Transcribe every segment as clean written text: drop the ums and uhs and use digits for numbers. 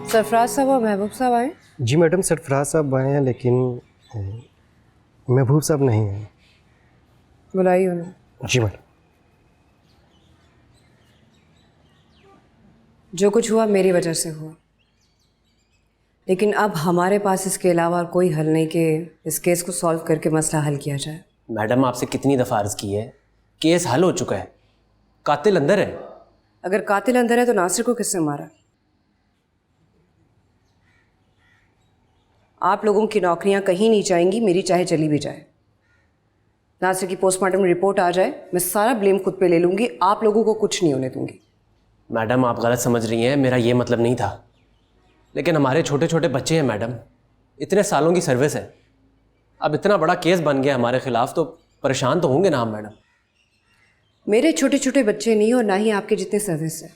सरफराज साहब और महबूब साहब आए? जी मैडम, सरफराज साहब आए हैं लेकिन महबूब साहब नहीं हैं। बुलाइए उन्हें। जी मैडम। जो कुछ हुआ मेरी वजह से हुआ, लेकिन अब हमारे पास इसके अलावा कोई हल नहीं कि इस केस को सॉल्व करके मसला हल किया जाए। मैडम आपसे कितनी दफ़ा अर्ज़ की है, केस हल हो चुका है, कातिल अंदर है। अगर कातिल अंदर है तो नासिर को किसने मारा? आप लोगों की नौकरियां कहीं नहीं जाएंगी, मेरी चाहे चली भी जाए। नासिर की पोस्टमार्टम रिपोर्ट आ जाए, मैं सारा ब्लेम खुद पे ले लूंगी, आप लोगों को कुछ नहीं होने दूंगी। मैडम आप गलत समझ रही हैं, मेरा ये मतलब नहीं था, लेकिन हमारे छोटे छोटे बच्चे हैं मैडम, इतने सालों की सर्विस है, अब इतना बड़ा केस बन गया हमारे खिलाफ तो परेशान तो होंगे ना हम मैडम। मेरे छोटे छोटे बच्चे नहीं और ना ही आपके जितने सर्विस है,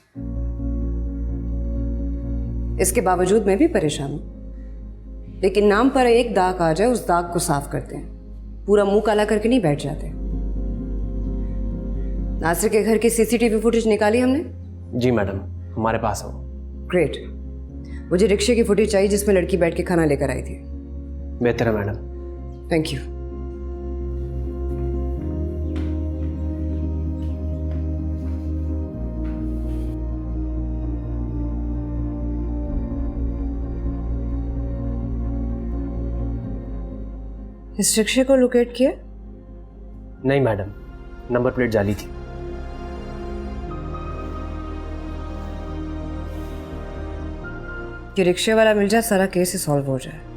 इसके बावजूद मैं भी परेशान हूं। लेकिन नाम पर एक दाग आ जाए, उस दाग को साफ करते हैं, पूरा मुंह काला करके नहीं बैठ जाते। नासिर के घर की सीसीटीवी फुटेज निकाली हमने? जी मैडम, हमारे पास हो। ग्रेट। मुझे रिक्शे की फुटेज चाहिए जिसमें लड़की बैठ के खाना लेकर आई थी। बेहतर है मैडम। Thank you. इस रिक्शे को लोकेट किया? नहीं मैडम, नंबर प्लेट जाली थी। कि रिक्शे वाला मिल जाए, सारा केस ही सॉल्व हो जाए।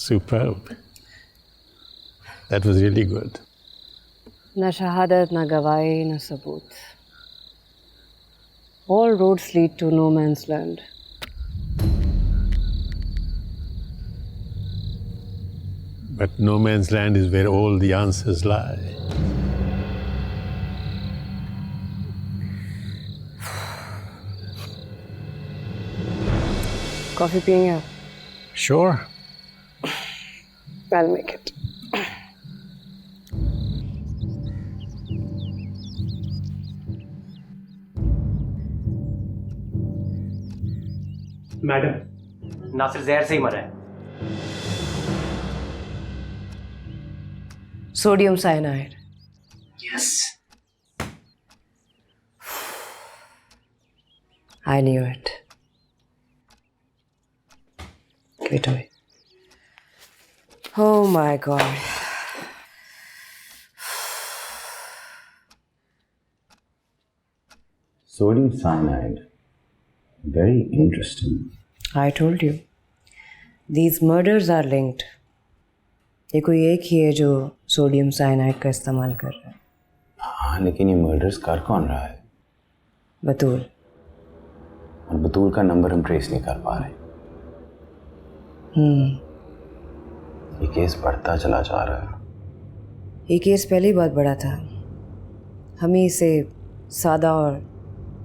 Superb. That was really good. ना शहादत, ना गवाही, ना सबूत। All roads lead to no man's land. But no man's land is where all the answers lie. Coffee पियेंगे आप? Sure. I'll make it. Madam Nasir जहर से ही मरा है। Sodium cyanide. Yes. I knew it. Give it to me. Oh my God. Sodium cyanide. Very interesting. I told you. These murders are linked. ये कोई एक ही है जो सोडियम साइनाइड का इस्तेमाल कर रहा है। हाँ, लेकिन ये मर्डर्स कर कौन रहा है? बतूल। और बतूल का नंबर हम ट्रेस नहीं कर पा रहे। ये केस बढ़ता चला जा रहा है। ये केस पहले ही बहुत बड़ा था, हम ही इसे सादा और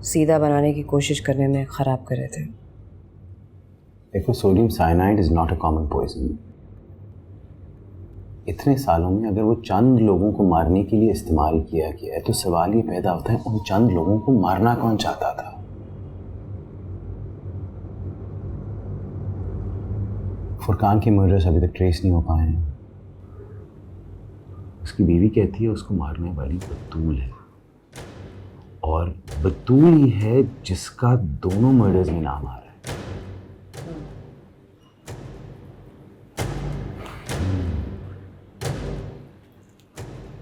सीधा बनाने की कोशिश करने में ख़राब कर रहे थे। देखो, sodium cyanide is not a common poison. इतने सालों में अगर वो चंद लोगों को मारने के लिए इस्तेमाल किया गया है तो सवाल ये पैदा होता है, उन चंद लोगों को मारना कौन चाहता था? फुरकान के मर्डर्स अभी तक ट्रेस नहीं हो पाए हैं। उसकी बीवी कहती है उसको मारने वाली बतूल है, और बतूल ही है जिसका दोनों मर्डर्स में नाम आ रहा है।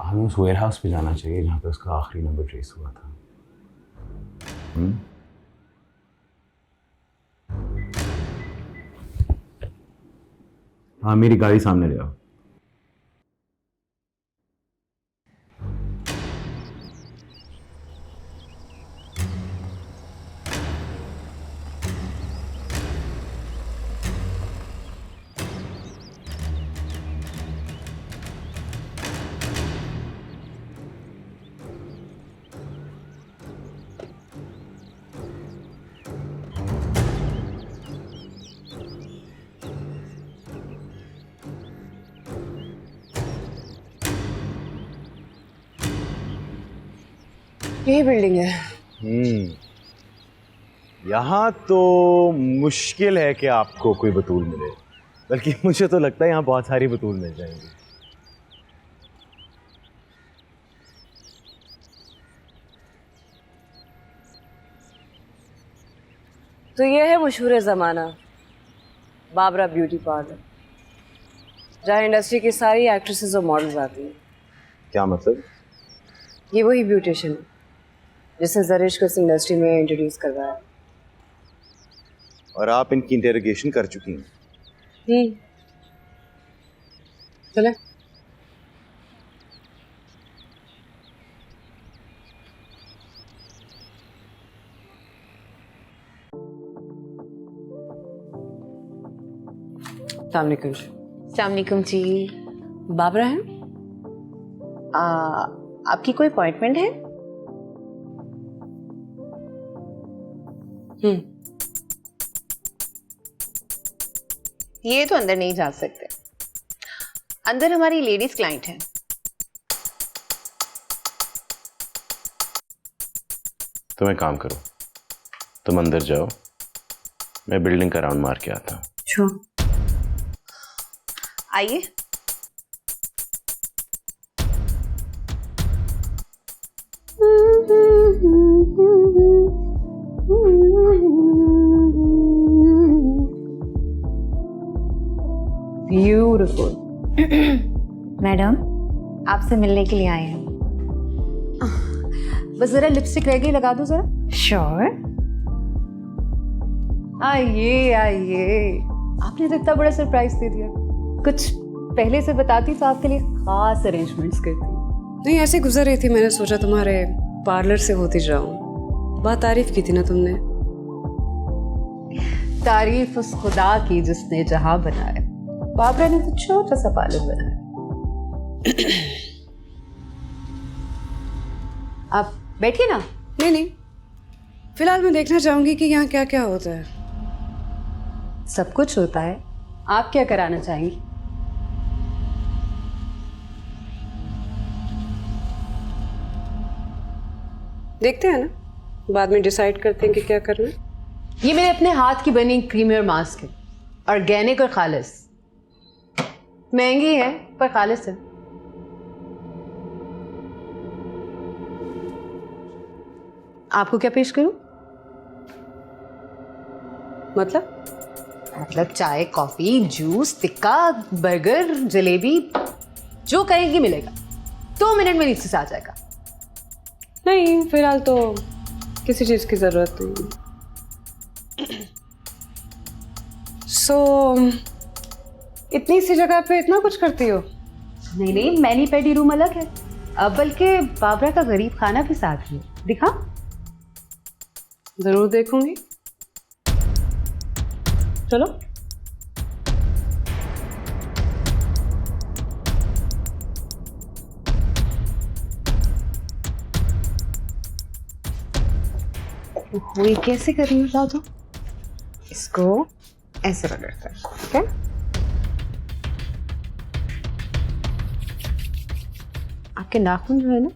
हमें उस वेयर हाउस पे जाना चाहिए जहाँ पे उसका आखिरी नंबर ट्रेस हुआ था। हाँ, मेरी गाड़ी सामने ले आओ। यही बिल्डिंग है। यहाँ तो मुश्किल है कि आपको कोई बतूल मिले, बल्कि मुझे तो लगता है यहाँ बहुत सारी बतूल मिल जाएंगी। तो ये है मशहूर ज़माना बाबरा ब्यूटी पार्लर, जहाँ इंडस्ट्री की सारी एक्ट्रेसेस और मॉडल्स आती हैं। क्या मतलब? ये वही ब्यूटिशियन है जिसने जरिश को इस इंडस्ट्री में इंट्रोड्यूस करवाया। और आप इनकी इंटेरोगेशन कर चुकी हैं? चले। अस्सलामुअलैकुम जी। बाबरा है? आपकी कोई अपॉइंटमेंट है? ये तो अंदर नहीं जा सकते, अंदर हमारी लेडीज क्लाइंट हैं। तुम एक काम करो, तुम अंदर जाओ, मैं बिल्डिंग का राउंड मार के आता हूँ। अच्छा। आइए। ब्यूटीफुल। मैडम, आपसे मिलने के लिए आए हैं। बस जरा लिपस्टिक रह गई, लगा दो जरा। श्योर। आइए आइए, आपने तो इतना बड़ा सरप्राइज दे दिया। कुछ पहले से बताती तो आपके लिए खास अरेंजमेंट्स करती। नहीं, ऐसे गुजर रही थी, मैंने सोचा तुम्हारे पार्लर से होती जाऊं। बहुत तारीफ की थी ना तुमने। तारीफ उस खुदा की जिसने जहां बनाया। बाबरा ने तो छोटा सा पार्लर बनाया। आप बैठिए ना। नहीं नहीं, फिलहाल मैं देखना चाहूंगी कि यहाँ क्या क्या होता है। सब कुछ होता है। आप क्या कराना चाहेंगी? देखते हैं ना, बाद में डिसाइड करते हैं कि क्या करना है। ये मेरे अपने हाथ की बनी क्रीमी और मास्क है, ऑर्गेनिक और खालिस। महंगी है पर खालिस है। आपको क्या पेश करूं? मतलब चाय, coffee, juice, tikka, burger, jalebi, जो कहेंगी मिलेगा। 2 मिनट में नीचे से आ जाएगा। नहीं, फिलहाल तो किसी चीज की जरूरत नहीं। इतनी सी जगह पे इतना कुछ करती हो? नहीं, मैनी पेडी रूम अलग है। अब बल्कि बाबरा का गरीब खाना भी साथ है। दिखा? जरूर देखूंगी। चलो। ये कैसे कर रही हो? लाओ तो। इसको ऐसे रगड़ते हैं, ठीक है? आपके नाखून जो है ना,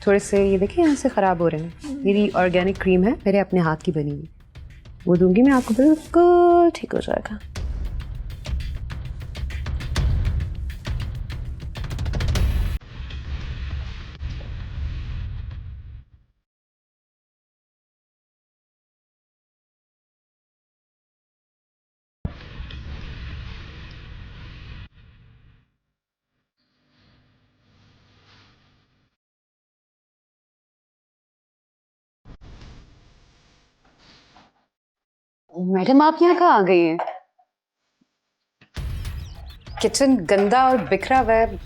थोड़े से ये देखिए यहाँ से खराब हो रहे हैं। मेरी ऑर्गेनिक क्रीम है, मेरे अपने हाथ की बनी हुई, वो दूंगी मैं आपको, बिल्कुल ठीक हो जाएगा। मैडम, आप यहाँ कहाँ आ गई हैं? किचन गंदा और बिखरा हुआ है।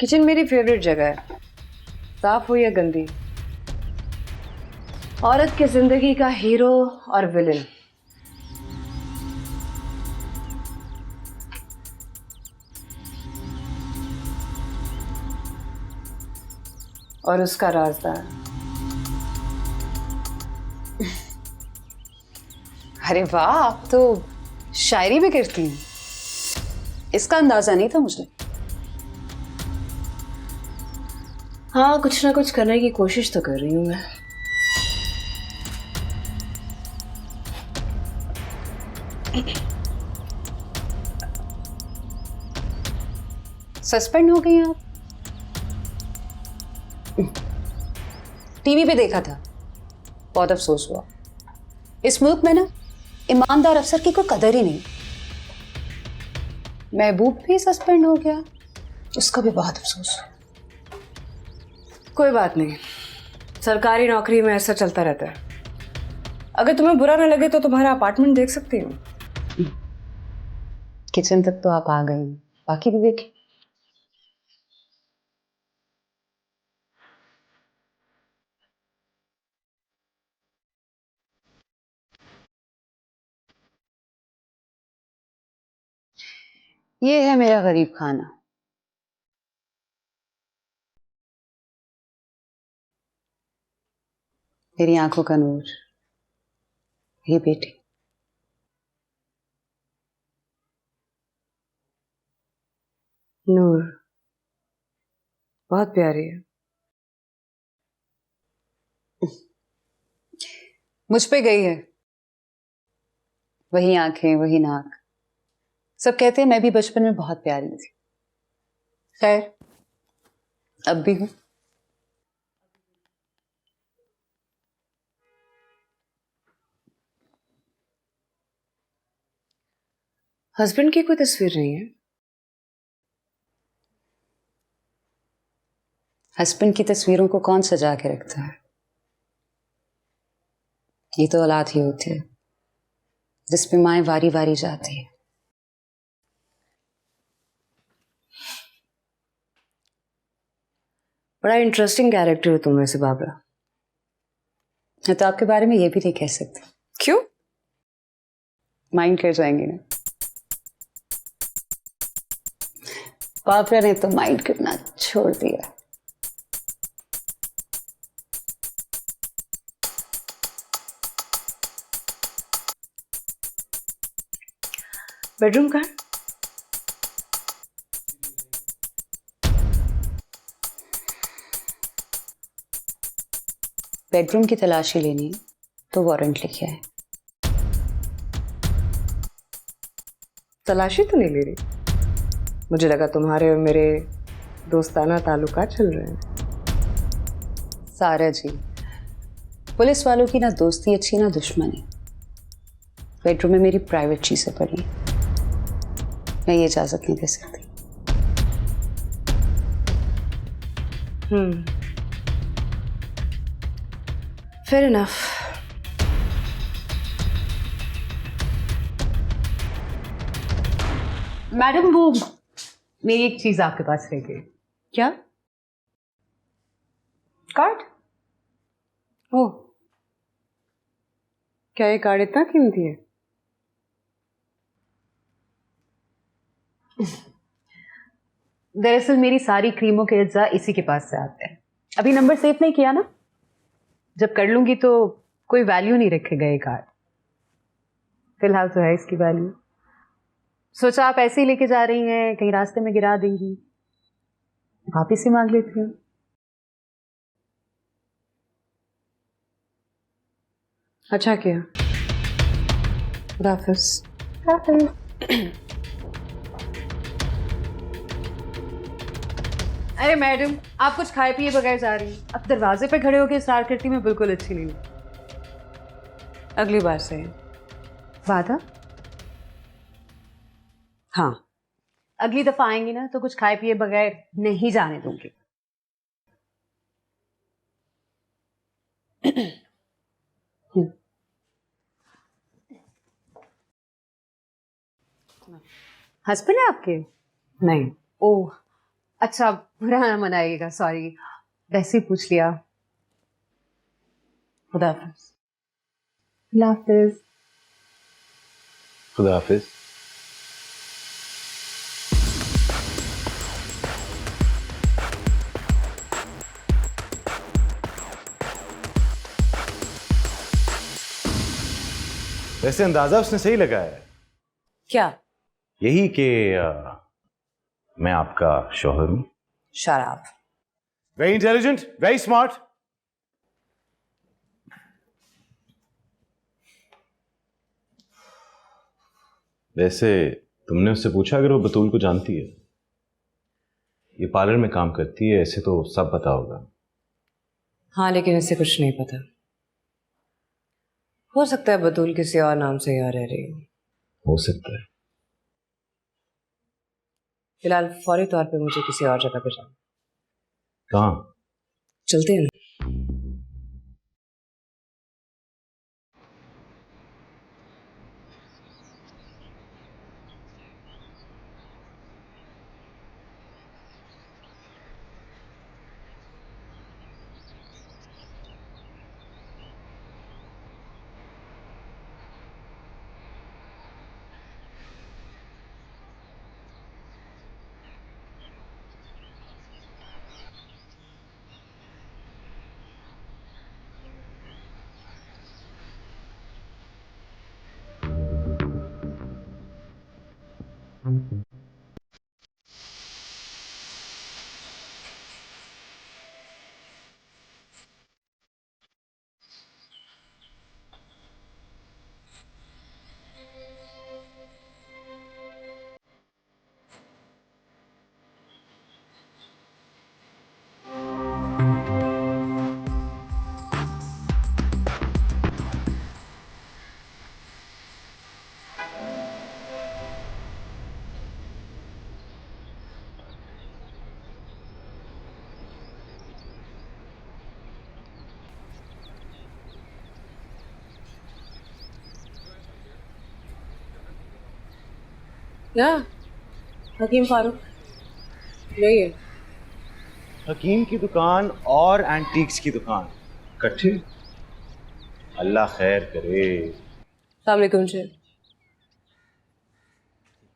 किचन मेरी फेवरेट जगह है, साफ हो या गंदी। औरत की जिंदगी का हीरो और विलेन। और उसका राजदार। अरे वाह, आप तो शायरी भी करती हैं। इसका अंदाजा नहीं था मुझे। हाँ, कुछ ना कुछ करने की कोशिश तो कर रही हूँ मैं. सस्पेंड हो गई आप? टीवी पे देखा था, बहुत अफसोस हुआ. इस मुल्क में ना ईमानदार अफसर की कोई कदर ही नहीं. महबूब भी सस्पेंड हो गया, उसका भी बहुत अफसोस. कोई बात नहीं, सरकारी नौकरी में ऐसा चलता रहता है. अगर तुम्हें बुरा ना लगे तो तुम्हारा अपार्टमेंट देख सकती हूँ. किचन तक तो आप आ गई, बाकी भी देखें. ये है मेरा गरीब खाना. मेरी आंखों का नूर, ये बेटी. नूर बहुत प्यारी है. मुझ पे गई है. वही आंखें, वही नाक. सब कहते हैं मैं भी बचपन में बहुत प्यारी थी. खैर, अब भी हूं. हस्बैंड की कोई तस्वीर नहीं है? हस्बैंड की तस्वीरों को कौन सजा के रखता है? ये तो औलाद ही होती है जिसमें माएं वारी वारी जाती है. बड़ा इंटरेस्टिंग कैरेक्टर हो तुम वैसे बाबरा. मैं तो आपके बारे में ये भी नहीं कह सकती. क्यों? माइंड कर जाएंगे ना. बाबरा ने तो माइंड करना छोड़ दिया. बेडरूम का? बेडरूम की तलाशी लेनी है तो वारंट लिखे है. तलाशी तो नहीं ले रही. मुझे लगा तुम्हारे और मेरे दोस्ताना ताल्लुकात चल रहे हैं. सारा जी, पुलिस वालों की ना दोस्ती अच्छी ना दुश्मनी. बेडरूम में मेरी प्राइवेट चीजें पड़ी हैं. मैं ये इजाजत नहीं दे सकती. Fair enough. मैडम, वो मेरी एक चीज आपके पास रह गई. क्या? कार्ड? ओह, क्या ये कार्ड इतना कीमती है? दरअसल मेरी सारी क्रीमों के अज्जा इसी के पास से आते हैं. अभी नंबर सेव नहीं किया ना. जब कर लूंगी तो कोई वैल्यू नहीं रखेगा ये कार्ड. फिलहाल तो है इसकी वैल्यू. सोचा आप ऐसे ही लेके जा रही हैं, कहीं रास्ते में गिरा देंगी, वापिस ही मांग लेती हूँ. अच्छा किया. खुदा हाफिज़. अरे मैडम, आप कुछ खाए पिए बगैर जा रही हैं. अब दरवाजे पे खड़े होकर इसरार करती मैं बिल्कुल अच्छी नहीं हूँ. अगली बार से. वादा? हाँ. अगली दफा आएंगी ना तो कुछ खाए पिए बगैर नहीं जाने दूंगी. हस्बैंड है आपके? नहीं. ओह अच्छा, बुरा ना मनाइएगा, सॉरी, वैसे ही पूछ लिया. खुदा हाफिज़. खुदा हाफिज़. खुदा हाफिज. वैसे अंदाजा उसने सही लगाया है. क्या? यही कि मैं आपका शौहर हूं. शराब. Very intelligent, very smart. वैसे तुमने उससे पूछा अगर वो बतूल को जानती है? ये पार्लर में काम करती है, ऐसे तो सब पता होगा। हाँ, लेकिन इसे कुछ नहीं पता। हो सकता है बतूल किसी और नाम से यहाँ रह रही हो सकता है। फिलहाल फौरी तौर पे मुझे किसी और जगह पे जाना। कहाँ? चलते हैं ना। क्या हकीम फारूक नहीं है? हकीम की दुकान और एंटीक्स की दुकान इकट्ठे? अल्लाह खैर करे। अस्सलाम वालेकुम जी।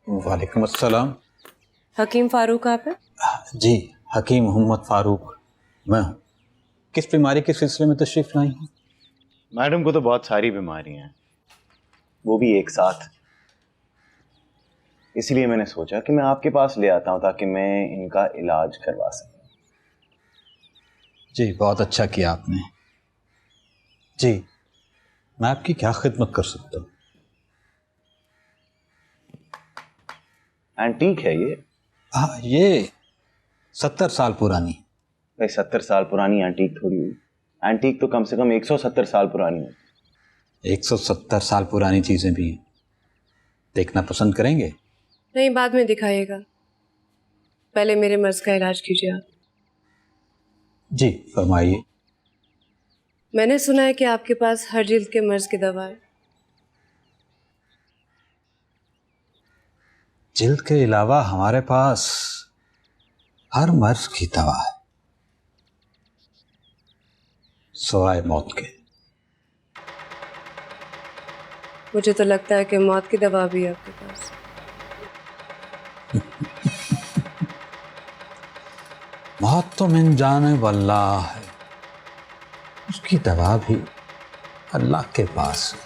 वालेकुम अस्सलाम। हकीम फारूक आप हैं? जी, हकीम मोहम्मद फारूक मैं हूँ। किस बीमारी के सिलसिले में तशरीफ़ लाई हैं? मैडम को तो बहुत सारी बीमारियां हैं, वो भी एक साथ। इसलिए मैंने सोचा कि मैं आपके पास ले आता हूं ताकि मैं इनका इलाज करवा सकूं। जी, बहुत अच्छा किया आपने। जी, मैं आपकी क्या खिदमत कर सकता हूँ? एंटीक है ये? हाँ, ये 70 साल पुरानी। भाई 70 साल पुरानी एंटीक थोड़ी हुई। एंटीक तो कम से कम 170 साल पुरानी है। 170 साल पुरानी चीज़ें भी हैं। देखना पसंद करेंगे? नहीं, बाद में दिखाइएगा, पहले मेरे मर्ज का इलाज कीजिए आप। जी, फरमाइए। मैंने सुना है कि आपके पास हर जिल्द के मर्ज की दवा है। जिल्द के अलावा हमारे पास हर मर्ज की दवा है, सिवाय मौत के। मुझे तो लगता है कि मौत की दवा भी है आपके पास। मौत तो मिन जाने वल्लाह है, उसकी दवा भी अल्लाह के पास है।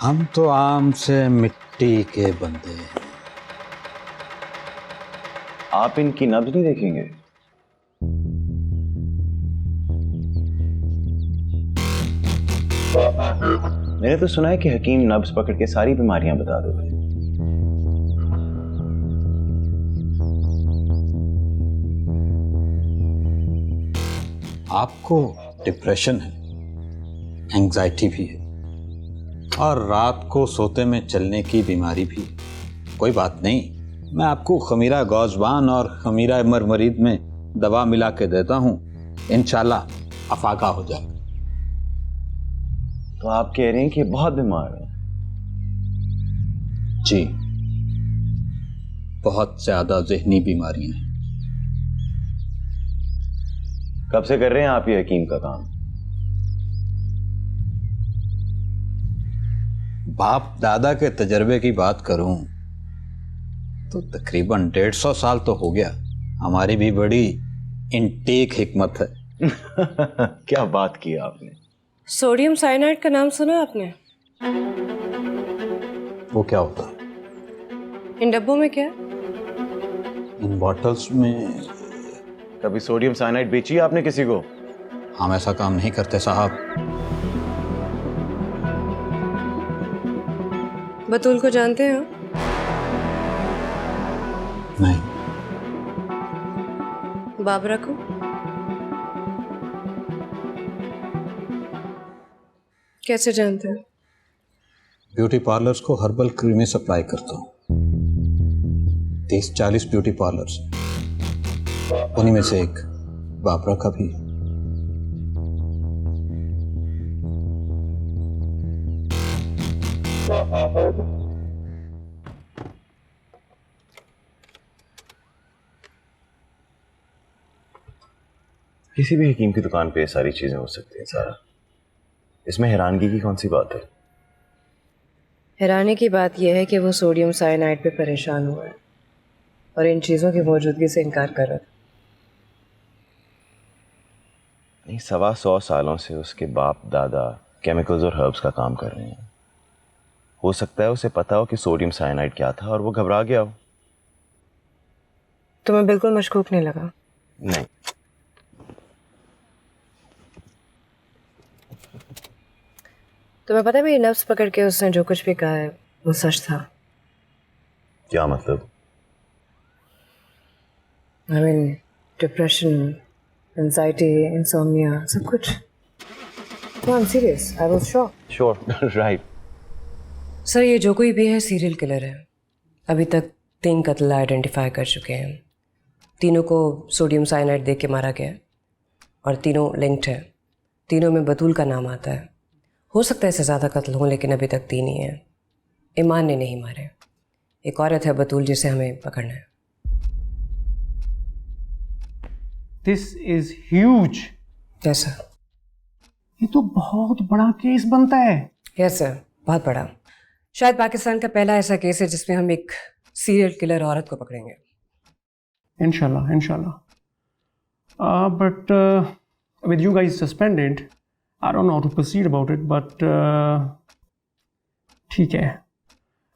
हम तो आम से मिट्टी के बंदे हैं। आप इनकी नब्ज नहीं देखेंगे? मैंने तो सुना है कि हकीम नब्ज पकड़ के सारी बीमारियां बता देते हैं। आपको डिप्रेशन है, एंग्जाइटी भी है, और रात को सोते में चलने की बीमारी भी है। कोई बात नहीं, मैं आपको खमीरा गौजबान और खमीरा मरमरीद में दवा मिला के देता हूँ, इंशाल्लाह अफाका हो जाएगा। तो आप कह रहे हैं कि बहुत बीमार है? जी, बहुत ज्यादा ज़हनी बीमारियां हैं। कब से कर रहे हैं आप ये हकीम का काम? बाप दादा के तजर्बे की बात करूं तो तकरीबन 150 साल तो हो गया। हमारी भी बड़ी इंटेक हिकमत है। क्या बात की आपने। सोडियम साइनाइड का नाम सुना आपने? वो क्या होता है? इन डब्बों में क्या? इन बॉटल्स में कभी सोडियम साइनाइड बेची है आपने किसी को? हम ऐसा काम नहीं करते साहब। बतूल को जानते हो? नहीं। बाबरा को? कैसे जानते हो? ब्यूटी पार्लर्स को हर्बल क्रीमें सप्लाई करता हूँ। 30-40 ब्यूटी पार्लर्स, उन्हीं में से एक बाबरा का भी। किसी भी हकीम की दुकान पे ये सारी चीजें हो सकती हैं सारा। इसमें हैरानगी की कौन सी बात है? हैरानी की बात यह है कि वो सोडियम साइनाइड पे परेशान हुआ है और इन चीज़ों की मौजूदगी से इनकार कर रहा था। नहीं, 125 सालों से उसके बाप दादा केमिकल्स और हर्ब्स का काम कर रहे हैं। हो सकता है उसे पता हो कि सोडियम साइनाइड क्या था और वो घबरा गया हो। तुम्हें बिल्कुल मशकूक नहीं लगा? नहीं। तुम्हें पता है मेरी नफ्स पकड़ के उसने जो कुछ भी कहा है वो सच था। क्या मतलब? I mean depression, anxiety, insomnia, सब कुछ। No, I'm serious. I was shocked. Sure, right. Sir ये जो कोई भी है सीरियल किलर है। अभी तक 3 कत्ल आइडेंटिफाई कर चुके हैं। तीनों को सोडियम साइनाइड दे के मारा गया और तीनों लिंक्ड है। तीनों में बतूल का नाम आता है। हो सकता है इससे ज़्यादा कत्ल हों, लेकिन अभी तक 3 ही हैं। ईमान ने नहीं मारे। एक औरत है बतूल जिसे हमें पकड़ना है। This is huge. Yes sir. ये तो बहुत बड़ा केस बनता है। यस सर, बहुत बड़ा। शायद पाकिस्तान का पहला ऐसा केस है जिसमें हम एक सीरियल किलर औरत को पकड़ेंगे। इंशाल्लाह इंशाल्लाह। But with you guys suspended, I don't know how to proceed about it, but ठीक है।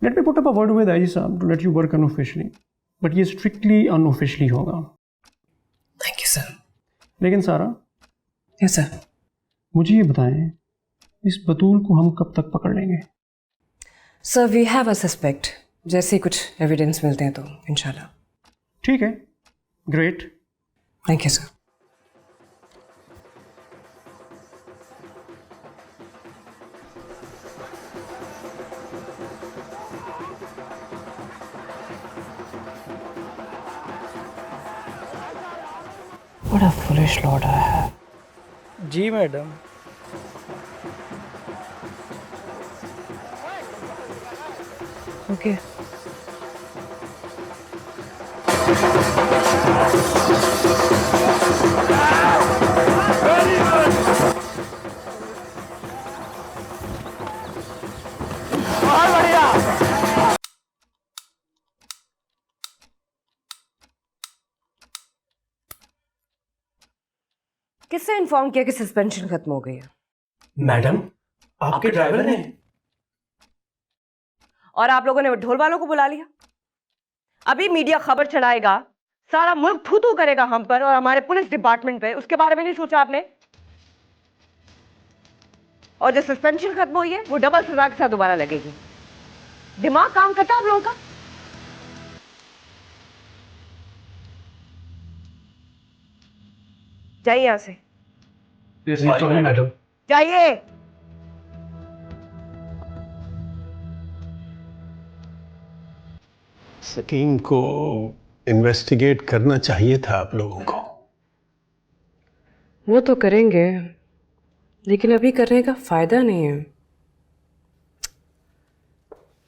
Let me put up a word with Aji Saab to let you work unofficially, but ये strictly unofficially होगा। Thank you sir. लेकिन सारा, yes sir. मुझे ये बताएं, इस बतूल को हम कब तक पकड़ लेंगे? Sir we have a suspect. जैसे ही कुछ एविडेंस मिलते हैं तो इंशाल्लाह। ठीक है, ग्रेट। Thank you sir. बड़ा फुलिश लौटा है। जी मैडम। ओके। किसने इन्फॉर्म किया कि सस्पेंशन खत्म हो गई है? मैडम, आपके ड्राइवर ने। और आप लोगों ने ढोल वालों को बुला लिया। अभी मीडिया खबर चलाएगा, सारा मुल्क थू थू करेगा हम पर और हमारे पुलिस डिपार्टमेंट पे। उसके बारे में नहीं सोचा आपने? और जो सस्पेंशन खत्म हुई है वो डबल सजा के साथ दोबारा लगेगी। दिमाग काम करता है आप लोगों का? जाइए यहां से। मैडम, जाइए। सकीम को इन्वेस्टिगेट करना चाहिए था आप लोगों को। वो तो करेंगे, लेकिन अभी करने का फायदा नहीं है।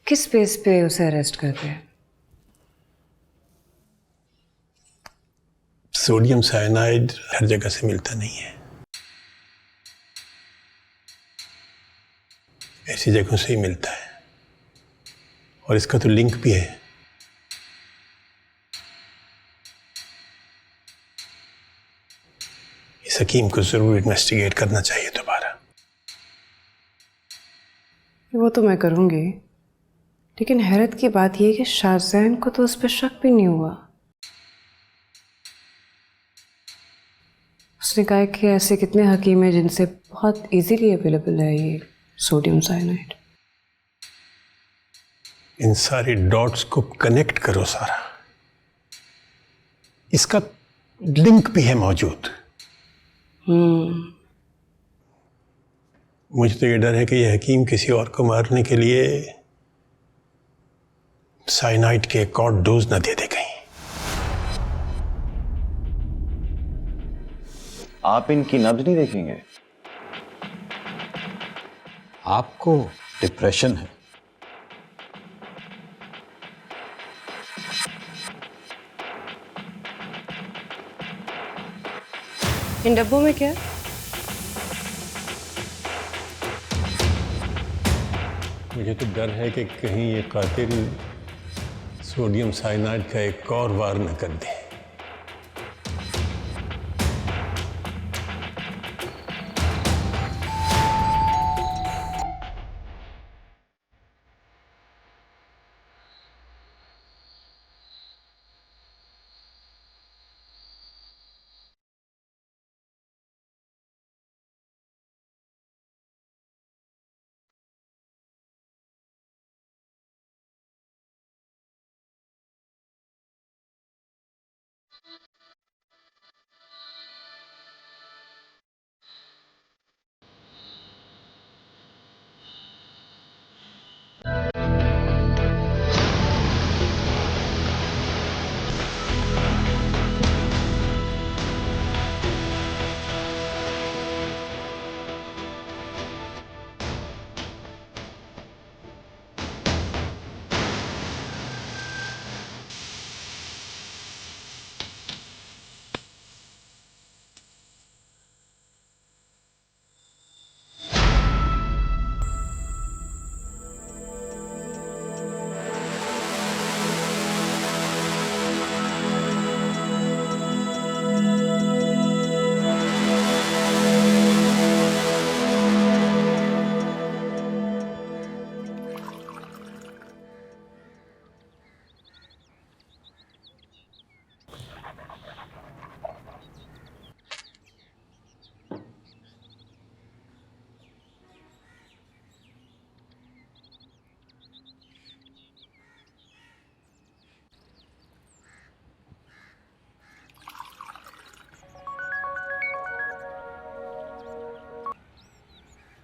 किस बेस पे उसे अरेस्ट करते हैं? सोडियम साइनाइड हर जगह से मिलता नहीं है, ऐसी जगहों से ही मिलता है, और इसका तो लिंक भी है। इस हकीम को जरूर इन्वेस्टिगेट करना चाहिए दोबारा। वो तो मैं करूंगी, लेकिन हैरत की बात यह है कि शाहजैन को तो उस पर शक भी नहीं हुआ। उसने कहा कि ऐसे कितने हकीम हैं जिनसे बहुत इजीली अवेलेबल है ये सोडियम साइनाइड। इन सारी डॉट्स को कनेक्ट करो सारा, इसका लिंक भी है मौजूद। मुझे तो ये डर है कि ये हकीम किसी और को मारने के लिए साइनाइड के एक और डोज न दे दे कहीं। आप इनकी नब्ज नहीं देखेंगे? आपको डिप्रेशन है। इन डब्बों में क्या है? मुझे तो डर है कि कहीं ये कातिल सोडियम साइनाइड का एक और वार न कर दे।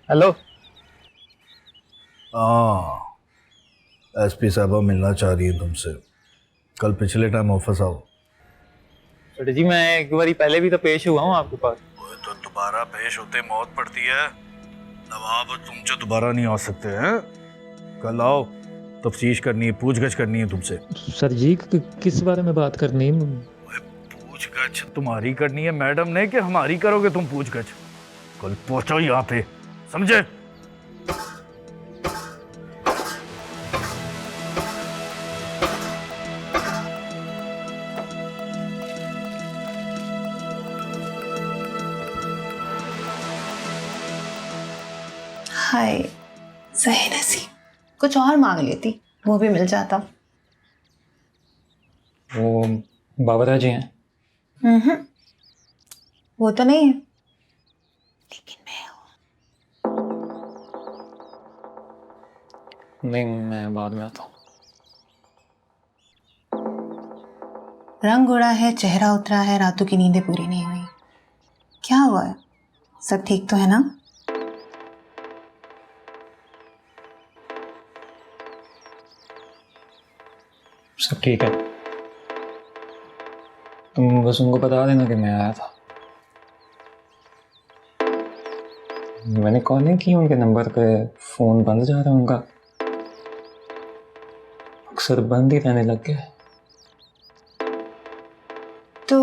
हेलो। हाँ, एसपी साहबा मिलना चाह रही है तुमसे। कल पिछले टाइम ऑफिस आओ। सेठ जी मैं एक बारी पहले भी तो पेश हुआ हूँ आपके पास। तो दोबारा पेश होते मौत पड़ती है नवाब, तुमसे दोबारा नहीं आ सकते हैं। कल आओ, तफ्तीश करनी है, पूछगछ करनी है तुमसे। सर जी किस बारे में बात करनी है? पूछगछ तुम्हारी करनी है मैडम ने कि हमारी करोगे तुम पूछगछ? कल पहुंचो यहाँ पे, समझे? हाय सही नसीब, कुछ और मांग लेती वो भी मिल जाता। वो बाबरा जी हैं? वो तो नहीं है, लेकिन नहीं, मैं बाद में आता हूँ। रंग उड़ा है, चेहरा उतरा है, रातों की नींदें पूरी नहीं हुई। क्या हुआ है? सब ठीक तो है ना? सब ठीक है। तुम बस उनको बता देना कि मैं आया था। मैंने कॉल नहीं की, उनके नंबर पे फोन बंद जा रहा है उनका, अक्सर बंद ही रहने लग गया। तो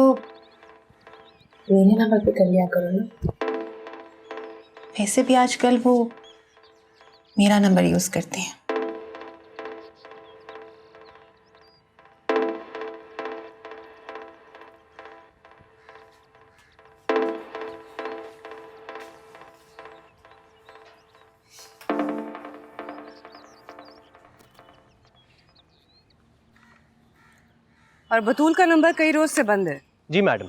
मेरे नंबर पे कर लिया करो ना। वैसे भी आजकल वो मेरा नंबर यूज करते हैं। और बतूल का नंबर कई रोज से बंद है। जी मैडम,